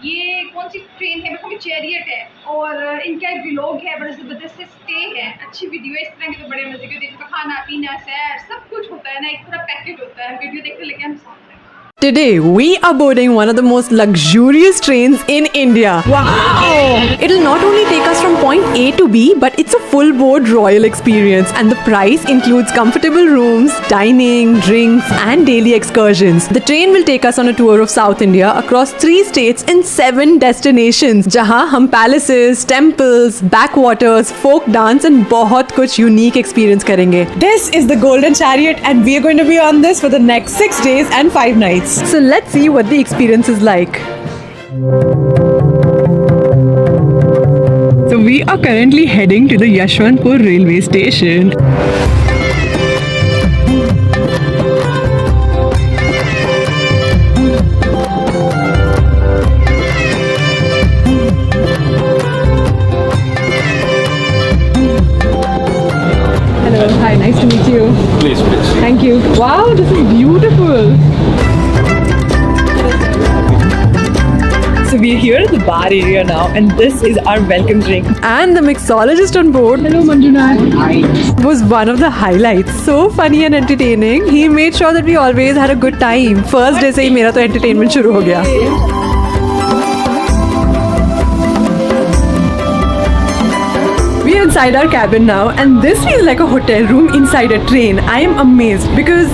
ये कौन सी ट्रेन है, मतलब चैरियट है और इनका एक व्लॉग है, बड़ा ज़बरदस्त स्टे है, अच्छी वीडियो है। इस तरह के तो बड़े मजे के देखो, खाना पीना सैर सब कुछ होता है ना, एक पूरा पैकेज होता है। वीडियो देखते लेके हम साथ हैं। Today, we are boarding one of the most luxurious trains in India. Wow! It'll not only take us from point A to B, but it's a full board royal experience. And the price includes comfortable rooms, dining, drinks, and daily excursions. The train will take us on a tour of South India across 3 states and 7 destinations. जहाँ हम palaces, temples, backwaters, folk dance and बहुत कुछ unique experience करेंगे. This is the Golden Chariot and we are going to be on this for the next 6 days and 5 nights. So let's see what the experience is like. So we are currently heading to the Yashwantpur railway station. Hello, hi, nice to meet you. Please. Thank you. Wow, this is beautiful. So we're here at the bar area now, and this is our welcome drink. And the mixologist on board, hello Manjuna, was one of the highlights. So funny and entertaining. He made sure that we always had a good time. First day से ही मेरा तो entertainment शुरू हो गया. We're inside our cabin now, and this feels like a hotel room inside a train. I am amazed because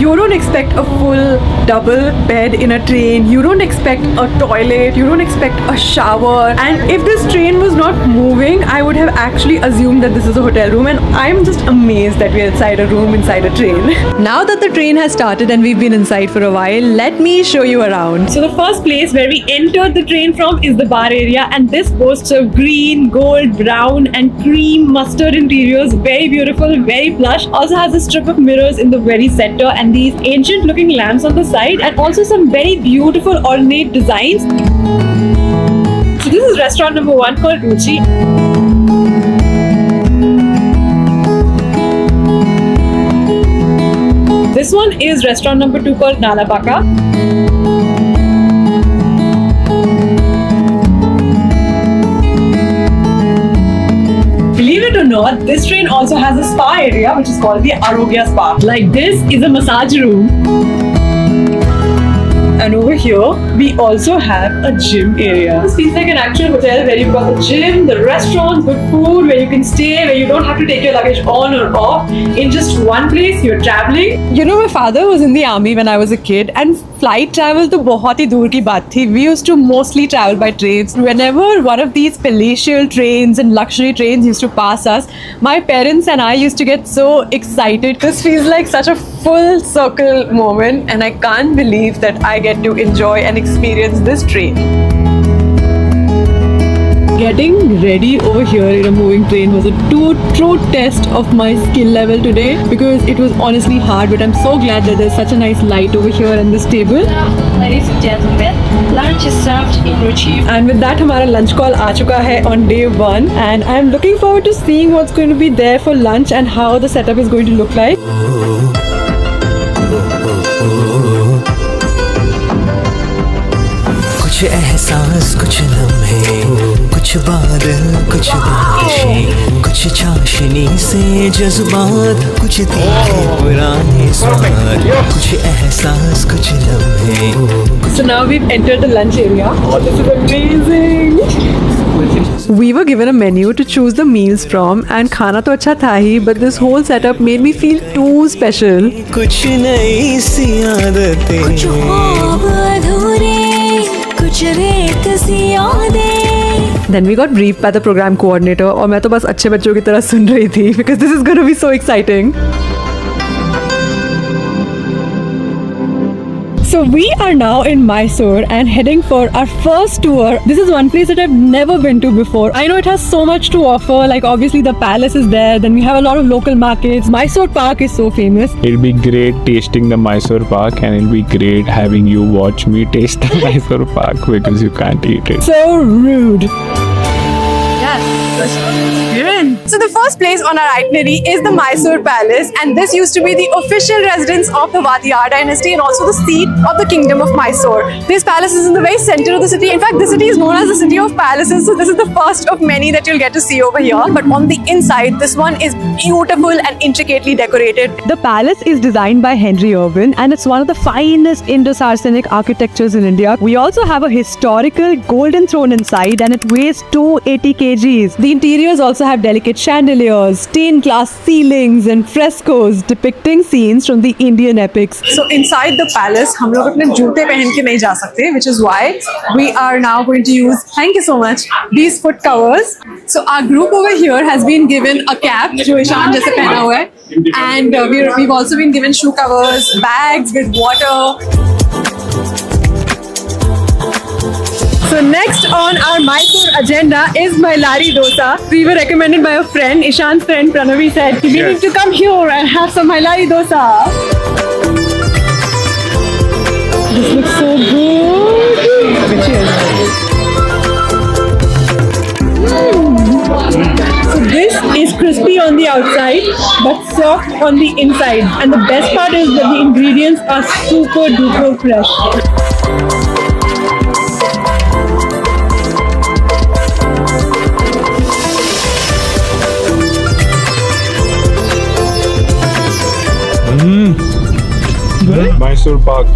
you don't expect a full double bed in a train. You don't expect a toilet. You don't expect a shower. And if this train was not moving, I would have actually assumed that this is a hotel room. And I'm just amazed that we're inside a room inside a train. Now that the train has started and we've been inside for a while, let me show you around. So the first place where we entered the train from is the bar area, and this boasts of green, gold, brown, and cream mustard interiors. Very beautiful, very plush. Also has a strip of mirrors in the very center and these ancient looking lamps on the side, and also some very beautiful ornate designs. So this is restaurant number 1 called Ruchi. This one is restaurant number 2 called Nalapaka. Believe it or not, this train also has a spa area which is called the Arogya Spa. Like this is a massage room. And over here, we also have a gym area. This feels like an actual hotel where you've got the gym, the restaurant, good food, where you can stay, where you don't have to take your luggage on or off. In just one place, you're traveling. You know, my father was in the army when I was a kid, and flight travel to बहुत ही दूर की बात थी. We used to mostly travel by trains. Whenever one of these palatial trains and luxury trains used to pass us, my parents and I used to get so excited. This feels like such a full circle moment, and I can't believe that I get to enjoy and experience this train. Getting ready over here in a moving train was a true test of my skill level today, because it was honestly hard, but I'm so glad that there's such a nice light over here in this table. Ladies and gentlemen, lunch is served in Ruchi. And with that, हमारा lunch call आ चुका है on day 1, and I'm looking forward to seeing what's going to be there for lunch and how the setup is going to look like. कुछ एहसास, कुछ लम्हे, कुछ बादल, कुछ बारिशें, कुछ चाशनी से जज्बात, कुछ तीखे पुराने स्वाद, कुछ एहसास, कुछ लम्हे. So now we've entered the lunch area. Oh, this is amazing. We were given a menu to choose the meals from, and खाना तो अच्छा था ही, but this whole setup made me feel too special. कुछ नई सी आदतें, कुछ ख्वाब अधूरे, कुछ रेत सी यादें. Then we got briefed by the program coordinator, और मैं तो बस अच्छे बच्चों की तरह सुन रही थी, because this is going to be so exciting. So we are now in Mysore and heading for our first tour. This is one place that I've never been to before. I know it has so much to offer, like obviously the palace is there, then we have a lot of local markets. Mysore Pak is so famous. It'll be great tasting the Mysore Pak, and it'll be great having you watch me taste the Mysore Pak because you can't eat it. So rude. Yes, You're in. So the first place on our itinerary is the Mysore Palace, and this used to be the official residence of the Wadiyar dynasty and also the seat of the Kingdom of Mysore. This palace is in the very center of the city. In fact, the city is known as the city of palaces, so this is the first of many that you'll get to see over here. But on the inside, this one is beautiful and intricately decorated. The palace is designed by Henry Irwin and it's one of the finest Indo-Saracenic architectures in India. We also have a historical golden throne inside and it weighs 280 kgs. The interiors also have delicate chandeliers, stained glass ceilings and frescoes depicting scenes from the Indian epics. So inside the palace, हम लोग अपने जूते पहन के नहीं जा सकते, which is why we are now going to use, thank you so much, these foot covers. So our group over here has been given a cap, जो ईशान जैसे पहना हुआ है, and we've also been given shoe covers, bags with water. So next on our Mysore agenda is Mailari dosa. We were recommended by a friend, Ishan's friend Pranavi said, we need to come here and have some Mailari dosa. This looks so good. Cheers. So this is crispy on the outside but soft on the inside, and the best part is that the ingredients are super duper fresh. Mysore Pak.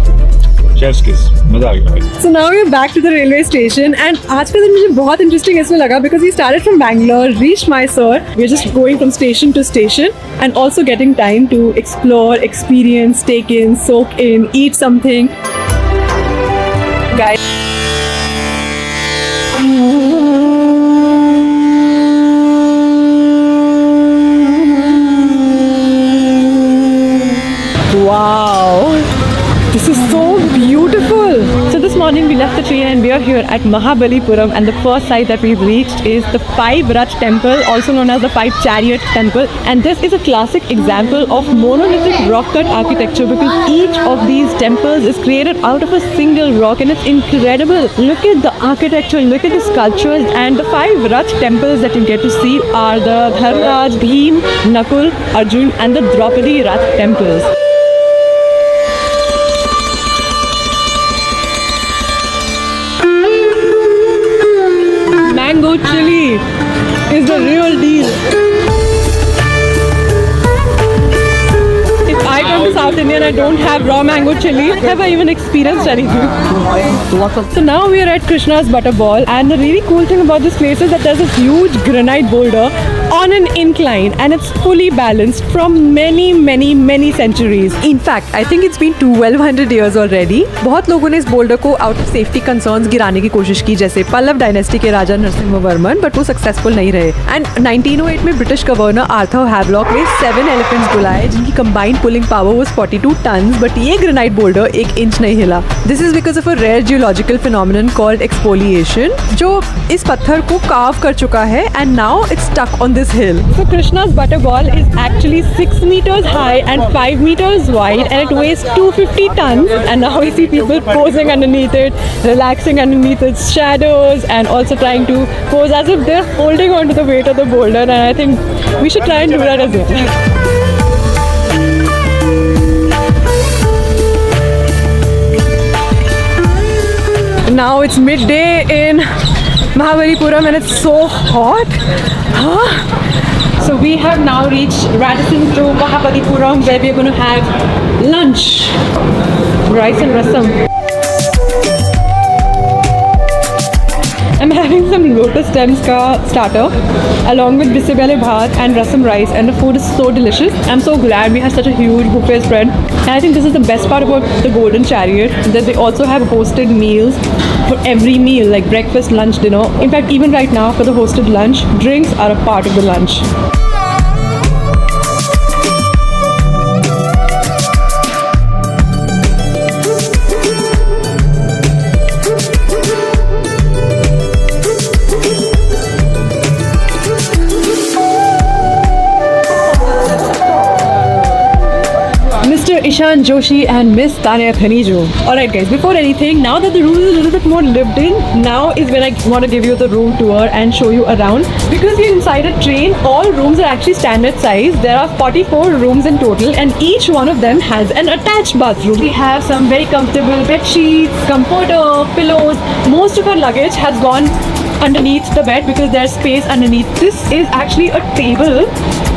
Chef's kiss. मजा आ गया भाई. So now we're back to the railway station, and आज का दिन मुझे बहुत interesting इसमें लगा because we started from Bangalore, reached Mysore. We're just going from station to station and also getting time to explore, experience, take in, soak in, eat something. Guys. Wow. This is so beautiful. So this morning we left the train and we are here at Mahabalipuram, and the first site that we've reached is the Five Rath Temple, also known as the Five Chariot Temple. And this is a classic example of monolithic rock cut architecture because each of these temples is created out of a single rock and it's incredible. Look at the architecture, look at the sculptures, and the Five Rath Temples that you get to see are the Dharmraj, Bhim, Nakul, Arjun and the Draupadi Rath Temples. Mango chili is the real deal. If I come to South India and I don't have raw mango chili, have I even experienced anything? So now we are at Krishna's Butterball, and the really cool thing about this place is that there's a huge granite boulder on an incline and it's fully balanced from many centuries. In fact, I think it's been 1200 years already. बहुत लोगों ने इस boulder को out of safety concerns गिराने की कोशिश की, जैसे पल्लव डायनेस्टी के राजा नरसिम्हवर्मन, but वो सक्सेसफुल नहीं रहे. And 1908 में ब्रिटिश गवर्नर आर्थर हैवलॉक ने 7 elephants बुलाए जिनकी combined pulling power was 42 tons, but ये ग्रेनाइट बोल्डर 1 इंच नहीं हिला. This is because of a rare geological phenomenon called exfoliation, जो इस पत्थर को carve कर चुका है, and now it's stuck on this hill. So Krishna's Butterball is actually 6 meters high and 5 meters wide, and it weighs 250 tons. And now we see people posing underneath it, relaxing underneath its shadows, and also trying to pose as if they're holding on to the weight of the boulder. And I think we should try and do that as well. Now it's midday in Mahabalipuram and it's so hot. So we have now reached Radisson to Mahabalipuram, where we are going to have lunch. Rice and rasam. I'm having some lotus stems ka starter along with bisibele bhat and rasam rice, and the food is so delicious. I'm so glad we have such a huge buffet spread, and I think this is the best part about the Golden Chariot, that they also have hosted meals for every meal, like breakfast, lunch, dinner. In fact, even right now for the hosted lunch, drinks are a part of the lunch. Ishan Joshi and Miss Tanya Khanijo. Alright guys, before anything, now that the room is a little bit more lived in, now is when I want to give you the room tour and show you around. Because we're inside a train, all rooms are actually standard size. There are 44 rooms in total and each one of them has an attached bathroom. We have some very comfortable bed sheets, comforter, pillows. Most of our luggage has gone underneath the bed because there's space underneath. This is actually a table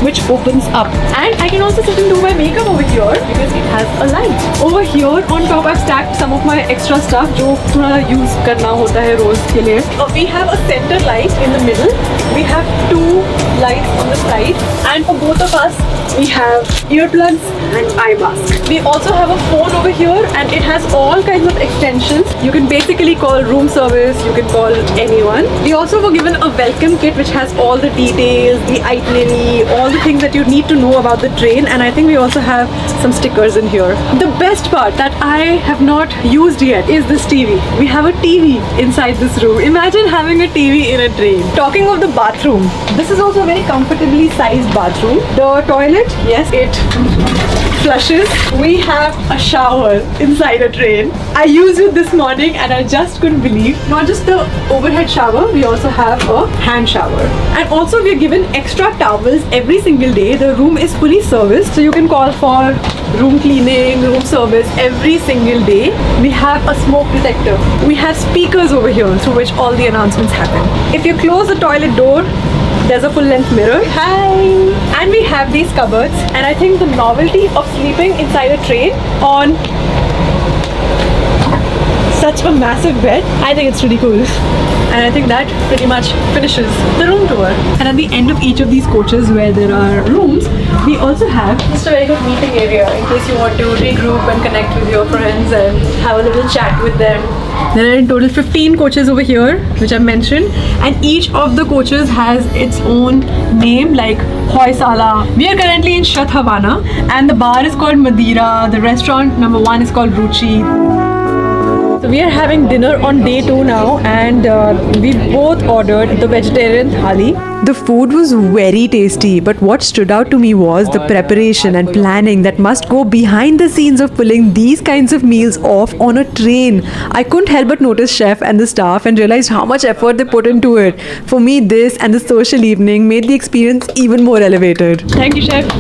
which opens up, and I can also sit and do my makeup over here because it has a light. Over here on top I've stacked some of my extra stuff जो थोड़ा use करना होता है रोज के लिए. We have a center light in the middle. We have two lights on the side, and for both of us we have earplugs and eye mask. We also have a phone over here and it has all kinds of extensions. You can basically call room service, you can call anyone. We also were given a welcome kit which has all the details, the itinerary, all the things that you need to know about the train, and I think we also have some stickers in here. The best part that I have not used yet is this TV. We have a TV inside this room. Imagine having a TV in a train. Talking of the bathroom, this is also a very comfortably sized bathroom. The toilet, yes, it flushes. We have a shower inside a train. I used it this morning and I just couldn't believe. Not just the overhead shower, we also have a hand shower. And also we are given extra towels every single day. The room is fully serviced, so you can call for room cleaning, room service every single day. We have a smoke detector. We have speakers over here through which all the announcements happen. If you close the toilet door, there's a full-length mirror. Hi! And we have these cupboards, and I think the novelty of sleeping inside a train on such a massive bed, I think it's really cool. And I think that pretty much finishes the room tour. And at the end of each of these coaches where there are rooms, we also have just a very good meeting area in case you want to regroup and connect with your friends and have a little chat with them. There are in total 15 coaches over here, which I've mentioned, and each of the coaches has its own name, like Hoysala. We are currently in Shat Havana, and the bar is called Madeira. The restaurant number 1 is called Ruchi. So we are having dinner on day 2 now, and we both ordered the vegetarian thali. The food was very tasty, but what stood out to me was the preparation and planning that must go behind the scenes of pulling these kinds of meals off on a train. I couldn't help but notice chef and the staff and realized how much effort they put into it. For me, this and the social evening made the experience even more elevated. Thank you, chef.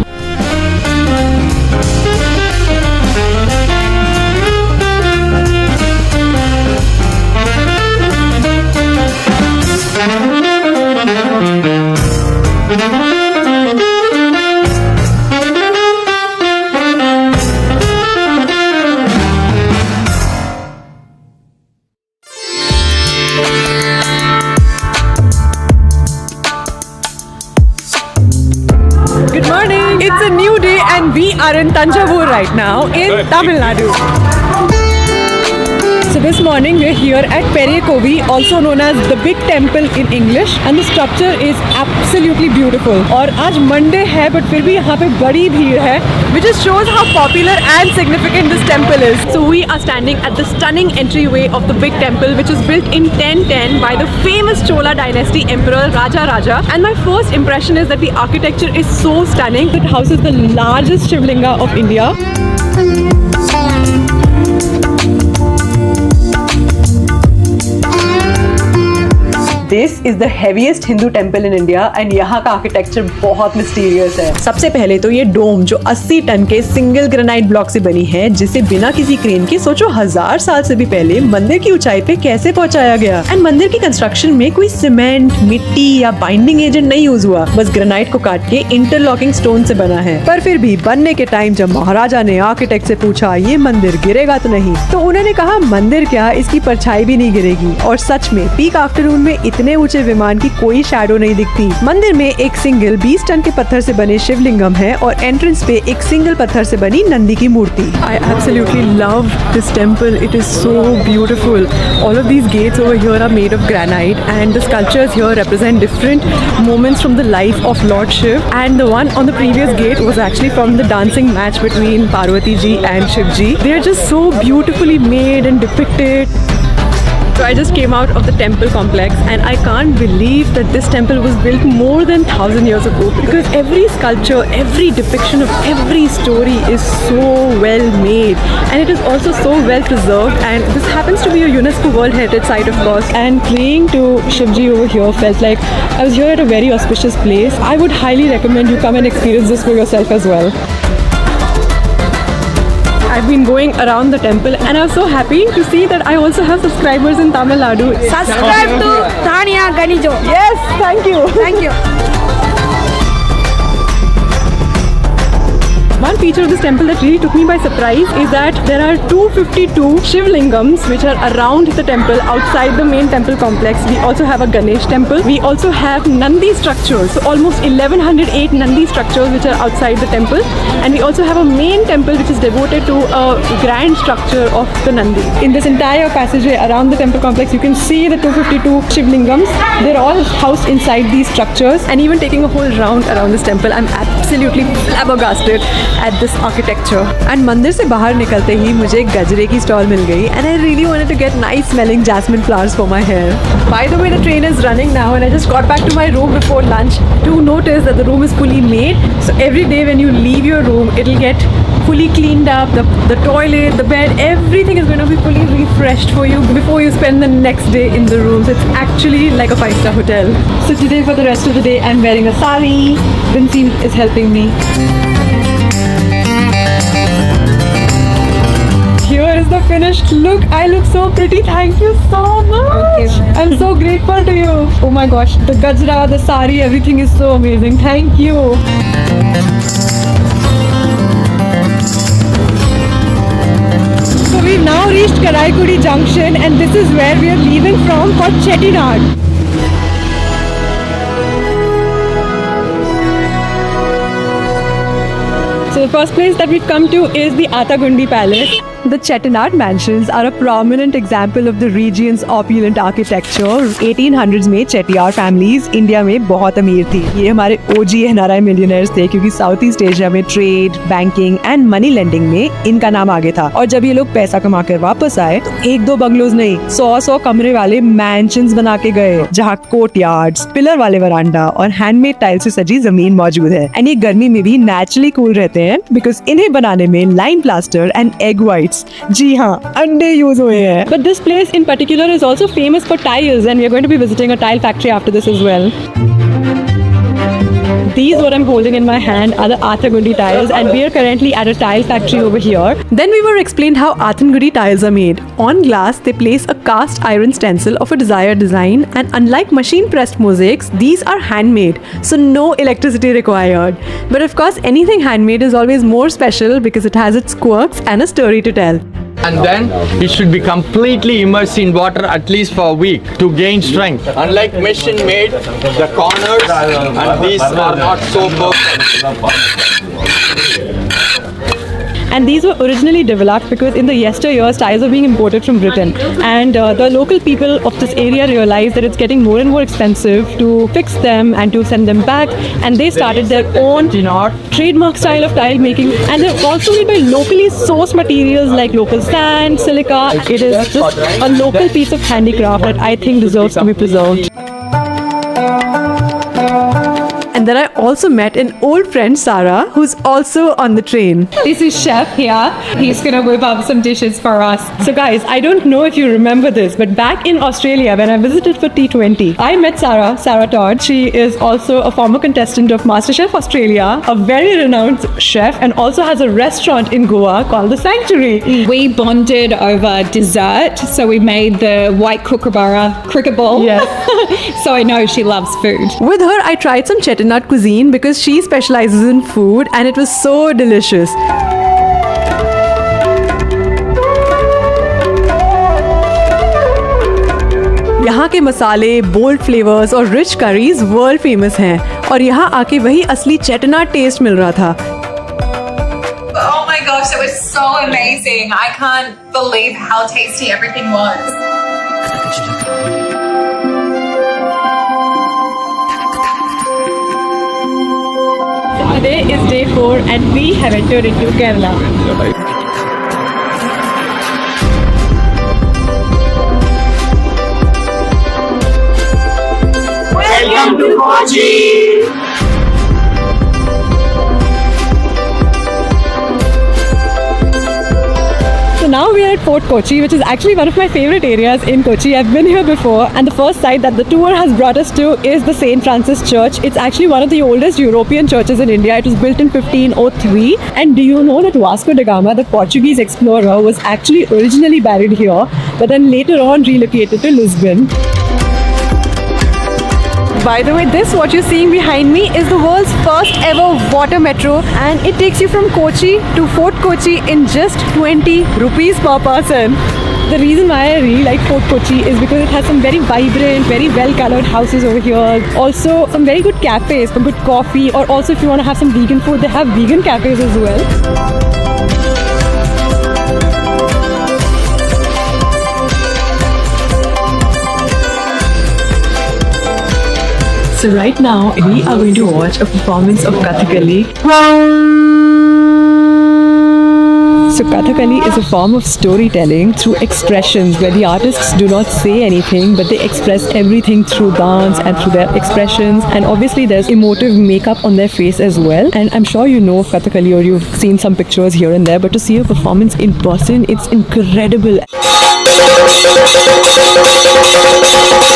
Good morning! It's a new day and we are in Tanjavur right now in Tamil Nadu. So this morning we're here at Periykovi, also known as the Big Temple in English, and the structure is absolutely beautiful. और आज Monday है, but फिर भी यहाँ पे बड़ी भीड़ है, which just shows how popular and significant this temple is. So we are standing at the stunning entryway of the Big Temple, which was built in 1010 by the famous Chola dynasty emperor Raja Raja. And my first impression is that the architecture is so stunning. It houses the largest Shivlinga of India. This is the heaviest Hindu temple in India and यहाँ का architecture बहुत mysterious है. सबसे पहले तो ये डोम जो 80 ton के सिंगल ग्रेनाइट ब्लॉक से बनी है, जिसे बिना किसी क्रेन के सोचो 1000 साल से भी पहले मंदिर की ऊंचाई पे कैसे पहुंचाया गया. एंड मंदिर की कंस्ट्रक्शन में कोई सीमेंट, मिट्टी या बाइंडिंग एजेंट नहीं यूज हुआ, बस ग्रेनाइट को काट के इंटरलॉकिंग स्टोन से बना है. पर फिर भी बनने के टाइम जब महाराजा ने आर्किटेक्ट से पूछा ये मंदिर गिरेगा तो नहीं, तो उन्होंने कहा मंदिर क्या, इसकी परछाई भी नहीं गिरेगी. और सच में पीक आफ्टरनून में इतने ऊंचे विमान की कोई शैडो नहीं दिखती. मंदिर में एक सिंगल 20 टन के पत्थर से बने शिवलिंगम है और एंट्रेंस पे एक सिंगल पत्थर से बनी नंदी की मूर्ति. I absolutely love this temple. It is so beautiful. All of these gates over here are made of granite, and the sculptures here represent different moments from the life of Lord Shiv. And the one on the previous gate was actually from the dancing match between Parvati ji and Shiv ji. They are just so beautifully made and depicted. So I just came out of the temple complex and I can't believe that this temple was built more than 1,000 years ago, because every sculpture, every depiction of every story is so well made, and it is also so well preserved, and this happens to be a UNESCO World Heritage Site, of course. And praying to Shivji over here felt like I was here at a very auspicious place. I would highly recommend you come and experience this for yourself as well. I've been going around the temple and I was so happy to see that I also have subscribers in Tamil Nadu. Subscribe to Tanya Ganijo. Yes, thank you. Thank you. One feature of this temple that really took me by surprise is that there are 252 Shivlingams which are around the temple outside the main temple complex. We also have a Ganesh temple. We also have Nandi structures, so almost 1108 Nandi structures which are outside the temple. And we also have a main temple which is devoted to a grand structure of the Nandi. In this entire passageway around the temple complex, you can see the 252 Shivlingams. They're all housed inside these structures. And even taking a whole round around this temple, I'm absolutely flabbergasted at this architecture. And मंदिर से बाहर निकलते ही मुझे एक गजरे की stall मिल गई, and I really wanted to get nice smelling jasmine flowers for my hair. By the way, the train is running now and I just got back to my room before lunch to notice that the room is fully made. So every day when you leave your room, it'll get fully cleaned up, the toilet, the bed, everything is going to be fully refreshed for you before you spend the next day in the rooms. It's actually like a 5-star hotel. So today for the rest of the day, I'm wearing a sari. Vinci is helping me. Here is the finished look. I look so pretty. Thank you so much. I'm so grateful to you. Oh my gosh, the gajra, the sari, everything is so amazing. Thank you. So we've now reached Karaikudi Junction and this is where we are leaving from for Chettinad. So the first place that we've come to is the Atagundi Palace. The Chettinad mansions are a prominent example of the region's opulent architecture. 1800s में Chettiar families India में बहुत अमीर थी. ये हमारे OG NRI millionaires थे क्योंकि south east Asia में trade, banking and money lending में इनका नाम आगे था. और जब ये लोग पैसा कमा कर वापस आए तो 1-2 बंगलोज नहीं 100 कमरे वाले मैंशंस बना के गए, जहाँ कोर्टयार्ड्स, पिलर वाले वरांडा और हैंडमेड टाइल से सजी जमीन मौजूद है. एंड ये गर्मी में भी नेचुरली कूल रहते हैं बिकॉज इन्हें बनाने में lime plaster and egg whites, जी हाँ, अंडे यूज हुए हैं. But this place in particular is also famous for tiles and we are going to be visiting a tile factory after this as well. These what I'm holding in my hand are the Atagundi tiles and we are currently at a tile factory over here. Then we were explained how Atagundi tiles are made. On glass, they place a cast iron stencil of a desired design, and unlike machine pressed mosaics, these are handmade, so no electricity required. But of course, anything handmade is always more special because it has its quirks and a story to tell. And then it should be completely immersed in water at least for a week to gain strength. Unlike machine made, the corners and these are not so perfect. And these were originally developed because in the yesteryears tiles were being imported from Britain, and the local people of this area realized that it's getting more and more expensive to fix them and to send them back, and they started their own trademark style of tile making, and they're also made by locally sourced materials like local sand, silica. It is just a local piece of handicraft that I think deserves to be preserved. And then I also met an old friend, Sarah, who's also on the train. This is Chef here. He's gonna whip up some dishes for us. So guys, I don't know if you remember this, but back in Australia when I visited for T20, I met Sarah Todd. She is also a former contestant of MasterChef Australia, a very renowned chef, and also has a restaurant in Goa called The Sanctuary. We bonded over dessert, so we made the white kookaburra cricket ball. Yes. So I know she loves food. With her, I tried some Chettinad cuisine because she specializes in food, and it was so delicious. यहाँ के मसाले, bold flavours और rich curries world famous हैं, और यहाँ आके वही असली चेटिनाड टेस्ट मिल रहा था. Oh my gosh, it was so amazing. I can't believe how tasty everything was. Today is day 4 and we have entered into Kerala. Welcome to Kochi. So now we are at Fort Kochi, which is actually one of my favorite areas in Kochi. I've been here before, and the first site that the tour has brought us to is the St. Francis Church. It's actually one of the oldest European churches in India. It was built in 1503. And do you know that Vasco da Gama, the Portuguese explorer, was actually originally buried here, but then later on relocated to Lisbon. By the way, this what you're seeing behind me is the world's first ever water metro, and it takes you from Kochi to Fort Kochi in just 20 rupees per person. The reason why I really like Fort Kochi is because it has some very vibrant, very well-colored houses over here. Also, some very good cafes for good coffee, or also if you want to have some vegan food, they have vegan cafes as well. So right now, we are going to watch a performance of Kathakali. So Kathakali is a form of storytelling through expressions where the artists do not say anything, but they express everything through dance and through their expressions. And obviously there's emotive makeup on their face as well. And I'm sure you know of Kathakali or you've seen some pictures here and there, but to see a performance in person, it's incredible.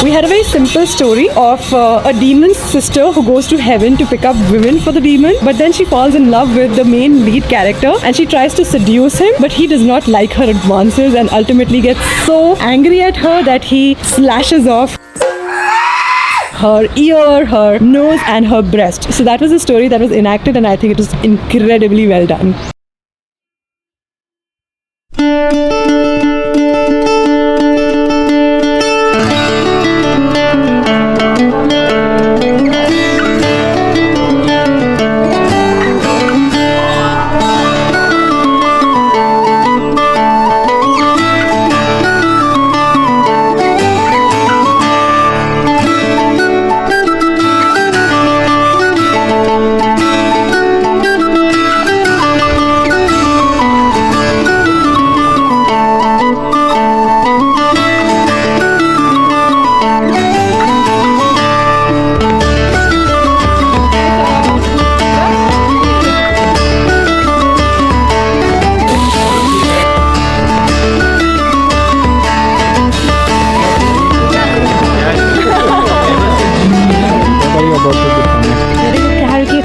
We had a very simple story of a demon's sister who goes to heaven to pick up women for the demon, but then she falls in love with the main lead character and she tries to seduce him, but he does not like her advances and ultimately gets so angry at her that he slashes off her ear, her nose and her breast. So that was a story that was enacted, and I think it was incredibly well done.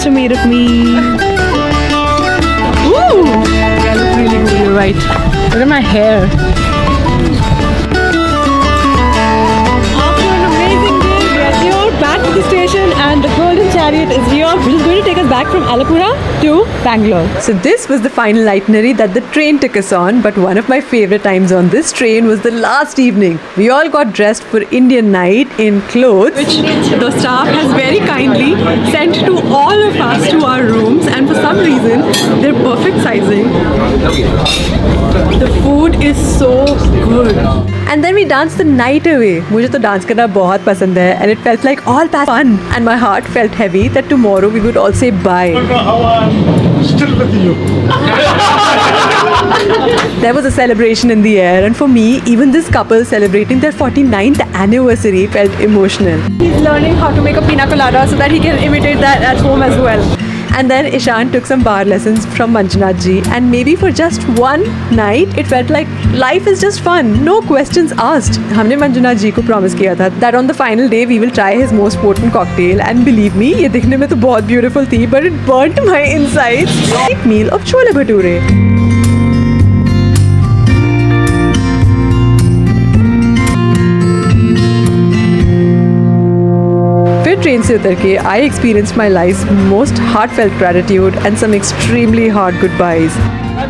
Made of me. Ooh! Yeah, I look really good, you're right. Look at my hair. After an amazing day, we are here back to the station, and the Golden Chariot is here, which is going to take us back from Alapura to Bangalore. So this was the final itinerary that the train took us on, but one of my favorite times on this train was the last evening. We all got dressed for Indian night in clothes, which the staff has very kindly sent to all of us to our rooms, and for some reason they're perfect sizing. The food is so good. And then we danced the night away. मुझे तो dance करना बहुत पसंद है, and it felt like all past fun, and my heart felt heavy that tomorrow we would all say bye. Still with you. There was a celebration in the air, and for me, even this couple celebrating their 49th anniversary felt emotional. He's learning how to make a pina colada so that he can imitate that at home as well. And then Ishan took some bar lessons from Manjunath ji, and maybe for just one night, it felt like life is just fun, no questions asked. हमने Manjunath ji को promise किया था that on the final day we will try his most potent cocktail, and believe me, ये दिखने में तो बहुत beautiful थी, but it burnt my insides. Great meal of chole bhature. Train se utar ke, I experienced my life's most heartfelt gratitude and some extremely hard goodbyes.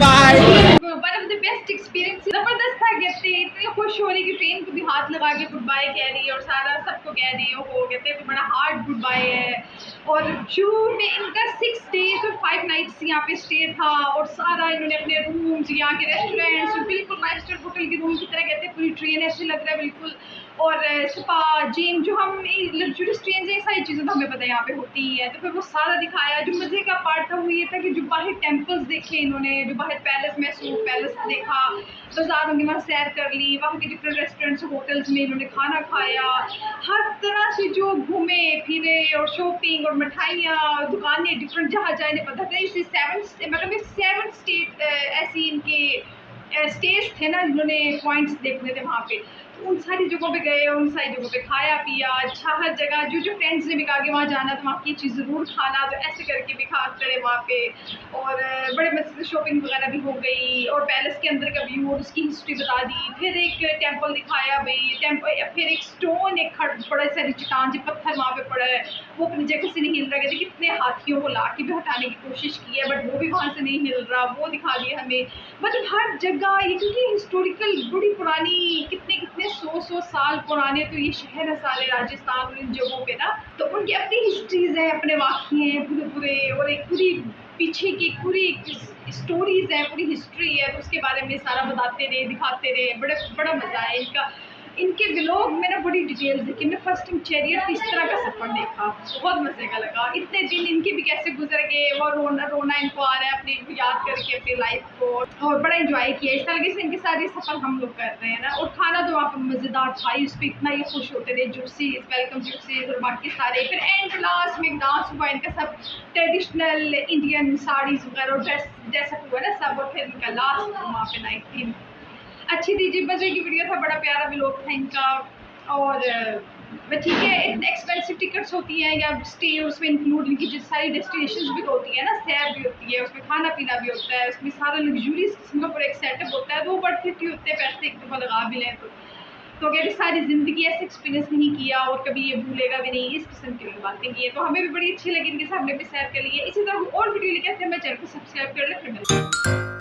Bye. One of the best experiences. जबरदस्त था, कहते इतने खुश हो रही कि train को भी हाथ लगा के गुड बाय कह रही है और सारा सबको कह रही है, हो कहते बड़ा हार्ड गुड बाय है और शुरू में इनका 6 days और 5 nights यहाँ पे स्टे था और सारा इन्होंने अपने रूम्स, यहाँ के रेस्टोरेंट्स बिल्कुल 5 स्टार होटल के रूम की तरह कहते हैं, पूरी ट्रेन ऐसे लग रहा है बिल्कुल। और स्पा, जिम, जो हम लग्जरियस ट्रेन से सारी चीज़ें तो हमें पता है यहाँ पे होती ही है, तो फिर वो सारा दिखाया। जो मज़े का पार्ट था वो ये था कि जो बाहर टेम्पल्स देखे इन्होंने, जो बाहर पैलेस, मैसूर पैलेस देखा, बाजारों की वहाँ सैर कर ली, वहाँ के डिफरेंट रेस्टोरेंट्स होटल्स में इन्होंने खाना खाया, हर तरह से जो घूमे फिरे और शॉपिंग और मिठाइयाँ, दुकानें डिफरेंट, जहाँ जाए नहीं पता था। इसी 7 स्टेट ऐसी इनके स्टेज थे ना, जिन्होंने पॉइंट्स देखने थे वहाँ पे, उन सारी जगहों पे गए, उन सारी जगहों पे खाया पिया। अच्छा, हर जगह जो फ्रेंड्स ने भी कहा कि वहाँ जाना तो वहाँ की चीज़ ज़रूर खाना, तो ऐसे करके भी खा करे वहाँ पे। और बड़े मजे से शॉपिंग वगैरह भी हो गई और पैलेस के अंदर का व्यू और उसकी हिस्ट्री बता दी। फिर एक टेम्पल दिखाया भाई, फिर एक स्टोन, एक बड़ा सारी चट्टान, जो पत्थर वहाँ पे पड़ा है, वो अपनी जगह से नहीं हिल रहा। कहते कितने हाथियों को ला के भी हटाने की कोशिश की है, बट वो भी वहाँ से नहीं हिल रहा, वो दिखा दिया हमें। मतलब हर जगह ये, क्योंकि हिस्टोरिकल बड़ी पुरानी, कितने 100 साल पुराने तो ये शहर है सारे राजस्थान और इन जगहों पे ना, तो उनकी अपनी हिस्ट्रीज है, अपने वाक़ये हैं पूरे, और एक पूरी पीछे की पूरी स्टोरीज है, पूरी हिस्ट्री है, तो उसके बारे में सारा बताते रहे, दिखाते रहे। बड़ा मज़ा आया इनके व्लॉग में ना, बड़ी डिटेल्स देखी। मैं फर्स्ट टाइम चैरियट इस तरह का सफ़र देखा, बहुत मज़े का लगा। इतने दिन इनके भी कैसे गुजर गए, और रोना इनको आ रहा है अपने याद करके अपनी लाइफ को, और बड़ा एंजॉय किया। इस तरीके से इनके सारे सफ़र हम लोग कर रहे हैं ना। और खाना तो वहाँ पर मज़ेदार था, इस पर इतना ये खुश होते थे, जूसीज, वेलकम जूसीज और बाकी सारे। फिर एंड लास्ट में डांस हुआ इनका, सब ट्रेडिशनल इंडियन साड़ीज़ वगैरह और ड्रेसअप हुआ ना सब, और फिर इनका लास्ट वहाँ पे नाइट थी। अच्छी थी जी, मज़े की वीडियो था, बड़ा प्यारा व्लॉग था इनका। और ठीक है, इतने एक्सपेंसिव टिकट्स होती हैं या स्टे, उसमें इंक्लूड इनकी जो सारी डेस्टिनेशंस भी होती है ना, सैर भी होती है, उसमें खाना पीना भी होता है, उसमें सारा लग्जूरियस किस्म का पूरा एक सेटअप होता है, तो वो बढ़ती होते हैं पैसे एक दफ़ा लगा भी लें तो अगर सारी ज़िंदगी ऐसे एक्सपीरियंस नहीं किया और कभी ये भूलेगा भी नहीं, इस किस्म की बातें की है, तो हमें भी बड़ी अच्छी लगी इनके साथ, हमने भी सैर कर ली है। इसी तरह और वीडियो लेके आते हैं, मैं चैनल को सब्सक्राइब कर ले, फिर मिलते हैं।